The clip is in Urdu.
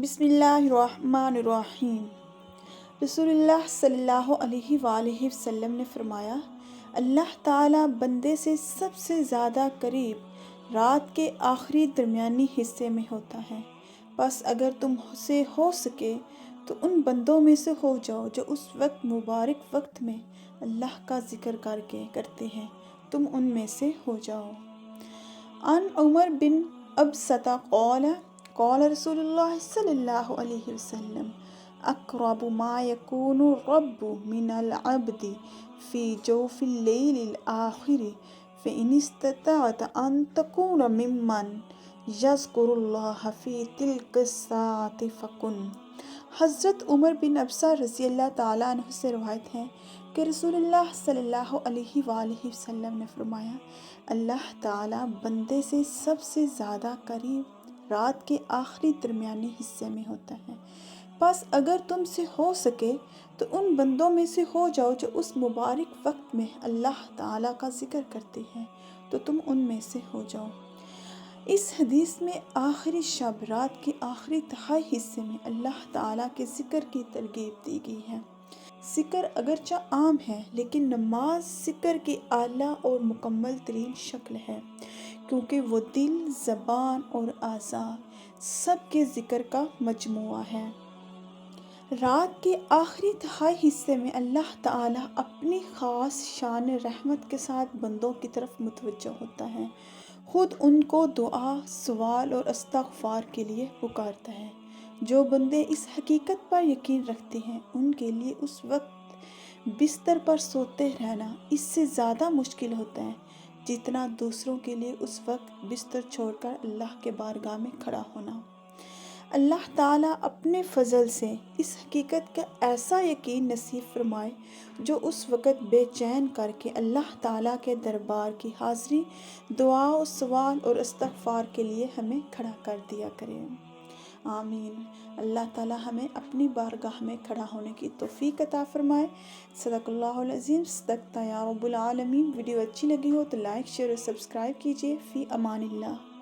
بسم اللہ الرحمن الرحیم۔ رسول اللہ صلی اللہ علیہ وآلہ وسلم نے فرمایا، اللہ تعالیٰ بندے سے سب سے زیادہ قریب رات کے آخری درمیانی حصے میں ہوتا ہے، بس اگر تم سے ہو سکے تو ان بندوں میں سے ہو جاؤ جو اس وقت مبارک وقت میں اللہ کا ذکر کرتے ہیں، تم ان میں سے ہو جاؤ۔ عن عمر بن ابسطہ قال رسول اللہ صلی اللہ علیہ وسلم اقرب ما یکون الرب من العبد فی جوف اللیل الآخر فإن استطعت ان تکون ممن یذکر اللہ فی تلک الساعة فکن۔ حضرت عمر بن ابسہ رضی اللہ تعالیٰ عنہ سے روایت ہے کہ رسول اللہ صلی اللہ علیہ وآلہ وسلم نے فرمایا، اللہ تعالیٰ بندے سے سب سے زیادہ قریب رات کے آخری درمیانی حصے میں ہوتا ہے، بس اگر تم سے ہو سکے تو ان بندوں میں سے ہو جاؤ جو اس مبارک وقت میں اللہ تعالیٰ کا ذکر کرتے ہیں، تو تم ان میں سے ہو جاؤ۔ اس حدیث میں آخری شب رات کے آخری تہائی حصے میں اللہ تعالیٰ کے ذکر کی ترغیب دی گئی ہے۔ ذکر اگرچہ عام ہے لیکن نماز ذکر کی اعلیٰ اور مکمل ترین شکل ہے، کیونکہ وہ دل، زبان اور اعضاء سب کے ذکر کا مجموعہ ہے۔ رات کے آخری تہائی حصے میں اللہ تعالیٰ اپنی خاص شان رحمت کے ساتھ بندوں کی طرف متوجہ ہوتا ہے، خود ان کو دعا، سوال اور استغفار کے لیے پکارتا ہے۔ جو بندے اس حقیقت پر یقین رکھتے ہیں، ان کے لیے اس وقت بستر پر سوتے رہنا اس سے زیادہ مشکل ہوتا ہے جتنا دوسروں کے لیے اس وقت بستر چھوڑ کر اللہ کے بارگاہ میں کھڑا ہونا۔ اللہ تعالیٰ اپنے فضل سے اس حقیقت کا ایسا یقین نصیب فرمائے جو اس وقت بے چین کر کے اللہ تعالیٰ کے دربار کی حاضری، دعا و سوال اور استغفار کے لیے ہمیں کھڑا کر دیا کرے۔ آمین۔ اللہ تعالیٰ ہمیں اپنی بارگاہ میں کھڑا ہونے کی توفیق عطا فرمائے۔ صدق اللہ العظیم، صدقت یا رب العالمین۔ ویڈیو اچھی لگی ہو تو لائک، شیئر اور سبسکرائب کیجیے۔ فی امان اللہ۔